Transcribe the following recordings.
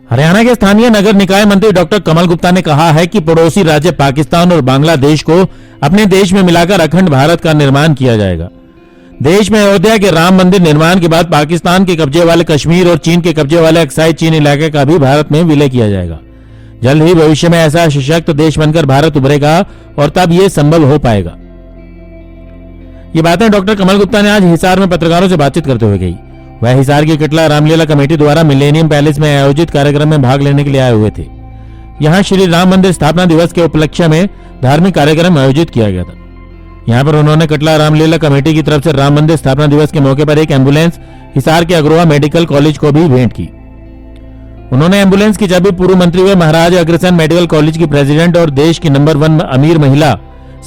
हरियाणा के स्थानीय नगर निकाय मंत्री डॉक्टर कमल गुप्ता ने कहा है कि पड़ोसी राज्य पाकिस्तान और बांग्लादेश को अपने देश में मिलाकर अखंड भारत का निर्माण किया जाएगा। देश में अयोध्या के राम मंदिर निर्माण के बाद पाकिस्तान के कब्जे वाले कश्मीर और चीन के कब्जे वाले अक्साई चीन इलाके का भी भारत में विलय किया जाएगा। जल्द ही भविष्य में ऐसा सशक्त देश बनकर भारत उभरेगा और तब ये संभव हो पाएगा। ये बातें डॉक्टर कमल गुप्ता ने आज हिसार में पत्रकारों से बातचीत करते हुए कही। वह हिसार की कटला रामलीला कमेटी द्वारा मिलेनियम पैलेस में आयोजित कार्यक्रम में भाग लेने के लिए आए हुए थे। यहाँ श्री राम मंदिर स्थापना दिवस के उपलक्ष्य में धार्मिक कार्यक्रम आयोजित किया गया था। यहाँ पर उन्होंने कटला रामलीला कमेटी की तरफ से राम मंदिर स्थापना दिवस के मौके पर एक एम्बुलेंस हिसार के अग्रवा मेडिकल कॉलेज को भी भेंट की। उन्होंने एम्बुलेंस की चाबी पूर्व मंत्री व महाराज अग्रसेन मेडिकल कॉलेज की प्रेसिडेंट और देश की नंबर 1 अमीर महिला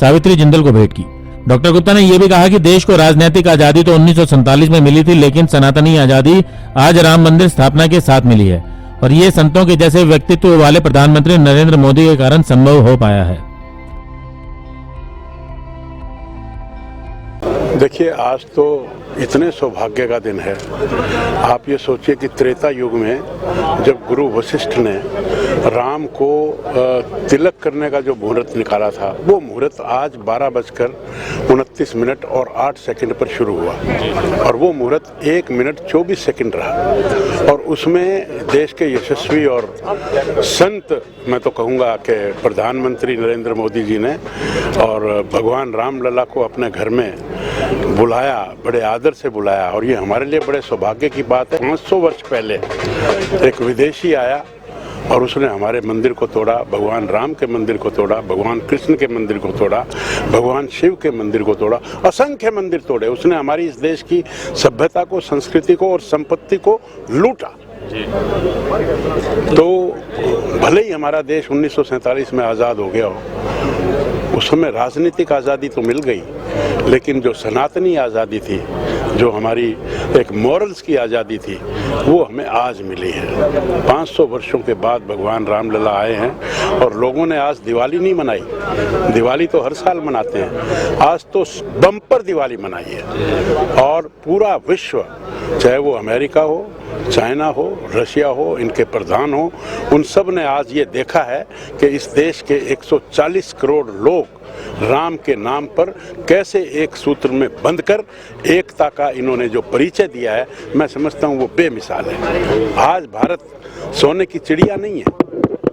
सावित्री जिंदल को भेंट की। डॉक्टर गुप्ता ने यह भी कहा कि देश को राजनीतिक आजादी तो 1947 में मिली थी, लेकिन सनातनी आजादी आज राम मंदिर स्थापना के साथ मिली है और ये संतों के जैसे व्यक्तित्व वाले प्रधानमंत्री नरेंद्र मोदी के कारण संभव हो पाया है। देखिए, आज तो इतने सौभाग्य का दिन है। आप ये सोचिए कि त्रेता युग में जब गुरु वशिष्ठ ने राम को तिलक करने का जो मुहूर्त निकाला था, वो मुहूर्त आज 12:29 और 8 पर शुरू हुआ और वो मुहूर्त 1 मिनट 24 सेकंड रहा। और उसमें देश के यशस्वी और संत, मैं तो कहूँगा कि प्रधानमंत्री नरेंद्र मोदी जी ने और भगवान रामलला को अपने घर में बुलाया, बड़े आदर से बुलाया। और ये हमारे लिए बड़े सौभाग्य की बात है। 500 वर्ष पहले एक विदेशी आया और उसने हमारे मंदिर को तोड़ा, भगवान राम के मंदिर को तोड़ा, भगवान कृष्ण के मंदिर को तोड़ा, भगवान शिव के मंदिर को तोड़ा, असंख्य मंदिर तोड़े। उसने हमारी इस देश की सभ्यता को, संस्कृति को और संपत्ति को लूटा। तो भले ही हमारा देश 1947 में आज़ाद हो गया हो, उस समय राजनीतिक आज़ादी तो मिल गई, लेकिन जो सनातनी आज़ादी थी, जो हमारी एक मॉरल्स की आज़ादी थी, वो हमें आज मिली है। 500 वर्षों के बाद भगवान रामलला आए हैं और लोगों ने आज दिवाली नहीं मनाई। दिवाली तो हर साल मनाते हैं, आज तो बम्पर दिवाली मनाई है। और पूरा विश्व, चाहे वो अमेरिका हो, चाइना हो, रशिया हो, इनके प्रधान हो, उन सब ने आज ये देखा है कि इस देश के 140 करोड़ लोग राम के नाम पर कैसे एक सूत्र में बंधकर एकता का इन्होंने जो परिचय दिया है, मैं समझता हूँ वो बेमिसाल है। आज भारत सोने की चिड़िया नहीं है,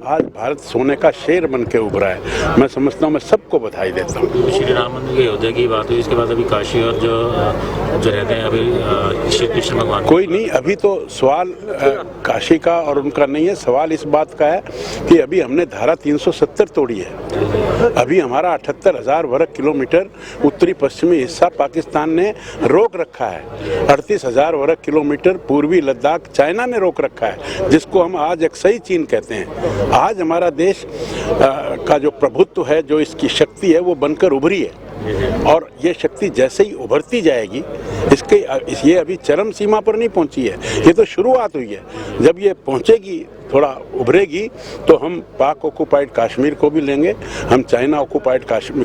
आज भारत सोने का शेर बन के उभरा है। मैं समझता हूँ, मैं सबको बधाई देता हूँ। श्री राम मंदिर की अयोध्या की बात हुई, इसके बाद अभी काशी और जो रहते हैं अभी श्री कृष्ण भगवान, कोई नहीं, अभी तो सवाल काशी का और उनका नहीं है। सवाल इस बात का है कि अभी हमने धारा 370 तोड़ी है। अभी हमारा 78,000 वर्ग किलोमीटर उत्तरी पश्चिमी हिस्सा पाकिस्तान ने रोक रखा है। 38,000 वर्ग किलोमीटर पूर्वी लद्दाख चाइना ने रोक रखा है, जिसको हम आज अक्साई चीन कहते हैं। आज हमारा देश का जो प्रभुत्व है, जो इसकी शक्ति है, वो बनकर उभरी है। और ये शक्ति जैसे ही उभरती जाएगी, ये अभी चरम सीमा पर नहीं पहुंची है, ये तो शुरुआत हुई है। जब ये पहुंचेगी, थोड़ा उभरेगी, तो हम पाक ऑक्युपाइड कश्मीर को भी लेंगे, हम चाइना ऑक्युपाइड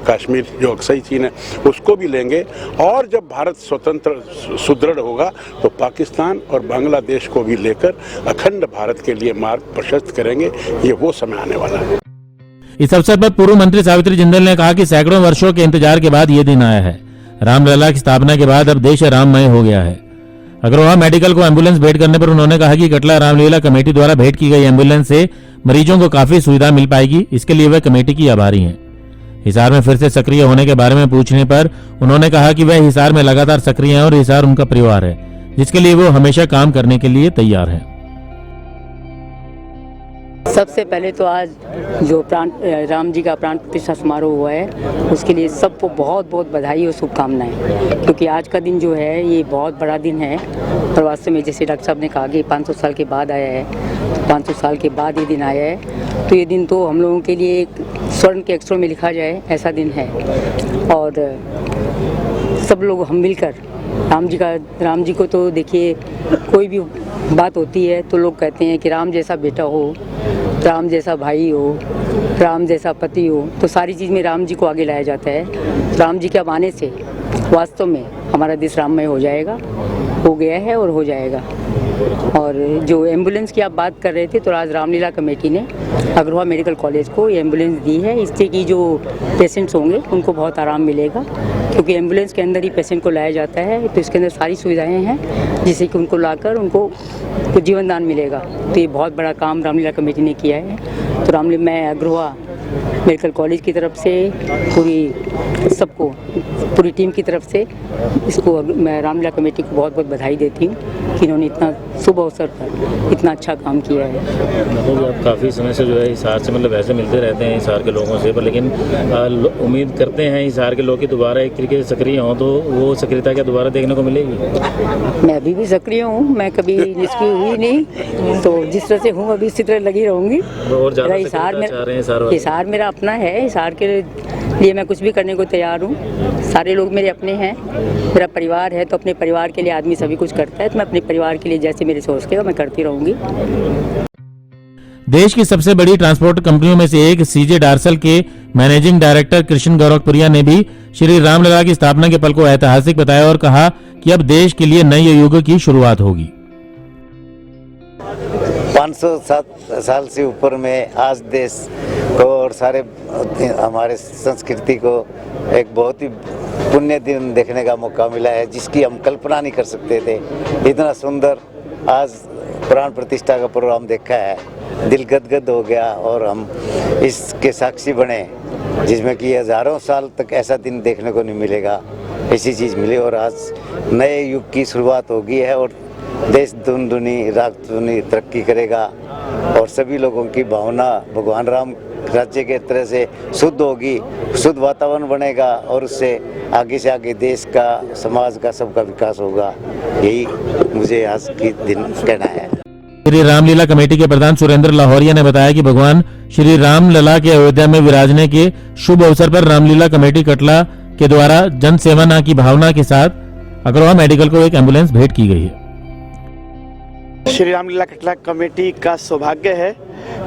कश्मीर जो अक्साई चीन है उसको भी लेंगे। और जब भारत स्वतंत्र सुदृढ़ होगा तो पाकिस्तान और बांग्लादेश को भी लेकर अखंड भारत के लिए मार्ग प्रशस्त करेंगे। ये वो समय आने वाला है। इस अवसर पर पूर्व मंत्री सावित्री जिंदल ने कहा कि सैकड़ों वर्षों के इंतजार के बाद ये दिन आया है। रामलला की स्थापना के बाद अब देश राममय हो गया है। अग्रवा मेडिकल को एम्बुलेंस भेंट करने पर उन्होंने कहा कि कटला रामलीला कमेटी द्वारा भेंट की गई एम्बुलेंस से मरीजों को काफी सुविधा मिल पाएगी। इसके लिए वे कमेटी की आभारी हैं। हिसार में फिर से सक्रिय होने के बारे में पूछने पर उन्होंने कहा कि वह हिसार में लगातार सक्रिय हैं और हिसार उनका परिवार है, जिसके लिए वो हमेशा काम करने के लिए तैयार है। सबसे पहले तो आज जो राम जी का प्राण प्रतिष्ठा समारोह हुआ है, उसके लिए सबको बहुत बहुत बधाई और शुभकामनाएं। क्योंकि आज का दिन जो है ये बहुत बड़ा दिन है और वास्तव में जैसे डॉक्टर साहब ने कहा कि 500 साल के बाद आया है, 500 साल के बाद ये दिन आया है, तो ये दिन तो हम लोगों के लिए एक स्वर्ण के अक्षरों में लिखा जाए ऐसा दिन है। और सब लोग हम मिलकर राम जी को तो देखिए, कोई भी बात होती है तो लोग कहते हैं कि राम जैसा बेटा हो, राम जैसा भाई हो, राम जैसा पति हो, तो सारी चीज़ में राम जी को आगे लाया जाता है। राम जी के अब आने से वास्तव में हमारा देश राममय हो जाएगा, हो गया है और हो जाएगा। और जो एम्बुलेंस की आप बात कर रहे थे, तो आज रामलीला कमेटी ने अग्रवाल मेडिकल कॉलेज को ये एम्बुलेंस दी है। इससे कि जो पेशेंट्स होंगे उनको बहुत आराम मिलेगा, क्योंकि एम्बुलेंस के अंदर ही पेशेंट को लाया जाता है, तो इसके अंदर सारी सुविधाएं हैं जिससे कि उनको लाकर उनको जीवन दान मिलेगा। तो ये बहुत बड़ा काम रामलीला कमेटी ने किया है। तो मैं अग्रवाल मेडिकल कॉलेज की तरफ से पूरी टीम की तरफ से इसको मैं रामलीला कमेटी को बहुत बहुत बधाई देती हूँ कि इन्होंने इतना शुभ अवसर पर इतना अच्छा काम किया है। मतलब आप काफ़ी समय से जो है हिसार से मतलब ऐसे मिलते रहते हैं हिसार के लोगों से, पर लेकिन उम्मीद करते हैं हिसार के लोग की दोबारा एक तरीके से सक्रिय हों, तो वो सक्रियता क्या दोबारा देखने को मिलेगी? मैं अभी भी सक्रिय हूँ, मैं कभी निष्क्रिय हुई नहीं, तो जिस तरह से हूँ अभी इसी तरह लगी रहूँगी। और ज़्यादा हिसार मेरा अपना है, हिसार के लिए मैं कुछ भी करने को तैयार हूँ। सारे लोग मेरे अपने हैं, मेरा परिवार है, तो अपने परिवार के लिए आदमी सभी कुछ करता है, तो मैं अपने परिवार के लिए जैसे मेरे सोच के मैं करती रहूँगी। देश की सबसे बड़ी ट्रांसपोर्ट कंपनियों में से एक सीजे डार्सल के मैनेजिंग डायरेक्टर कृष्ण गोरखपुरिया ने भी श्री रामलला की स्थापना के पल को ऐतिहासिक बताया और कहा कि अब देश के लिए नए युग की शुरुआत होगी। 507 साल से ऊपर में आज देश को और सारे हमारे संस्कृति को एक बहुत ही पुण्य दिन देखने का मौका मिला है, जिसकी हम कल्पना नहीं कर सकते थे। इतना सुंदर आज प्राण प्रतिष्ठा का प्रोग्राम देखा है, दिल गदगद हो गया और हम इसके साक्षी बने, जिसमें कि हजारों साल तक ऐसा दिन देखने को नहीं मिलेगा, ऐसी चीज़ मिली। और आज नए युग की शुरुआत हो गई है और देश दिन दुनी रात दुनी तरक्की करेगा और सभी लोगों की भावना भगवान राम राज्य के तरह से शुद्ध होगी, शुद्ध वातावरण बनेगा और उससे से आगे देश का, समाज का, सबका विकास होगा। यही मुझे आज के दिन कहना है। श्री रामलीला कमेटी के प्रधान सुरेंद्र लाहौरिया ने बताया कि भगवान श्री रामलला के अयोध्या में विराजने के शुभ अवसर पर रामलीला कमेटी कटला के द्वारा जन सेवा की भावना के साथ अग्रवाल मेडिकल को एक एम्बुलेंस भेंट की गई है। श्री रामलीला कटला कमेटी का सौभाग्य है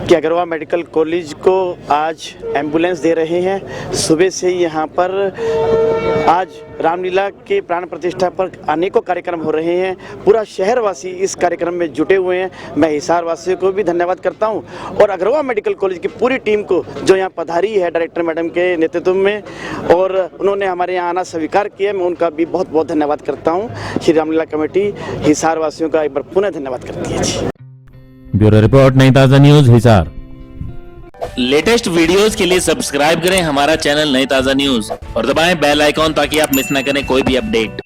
कि अग्रवाल मेडिकल कॉलेज को आज एम्बुलेंस दे रहे हैं। सुबह से यहाँ पर आज रामलीला के प्राण प्रतिष्ठा पर अनेकों कार्यक्रम हो रहे हैं। पूरा शहरवासी इस कार्यक्रम में जुटे हुए हैं। मैं हिसार वासियों को भी धन्यवाद करता हूँ और अग्रवाल मेडिकल कॉलेज की पूरी टीम को जो यहाँ पधारी है डायरेक्टर मैडम के नेतृत्व में और उन्होंने हमारे यहाँ आना स्वीकार किया, मैं उनका भी बहुत बहुत धन्यवाद करता हूँ। श्री रामलीला कमेटी हिसार वासियों का एक बार पुनः धन्यवाद करती है। ब्यूरो रिपोर्ट नई ताज़ा न्यूज हिसार। लेटेस्ट वीडियोस के लिए सब्सक्राइब करें हमारा चैनल नई ताज़ा न्यूज और दबाएं बेल आइकॉन ताकि आप मिस न करें कोई भी अपडेट।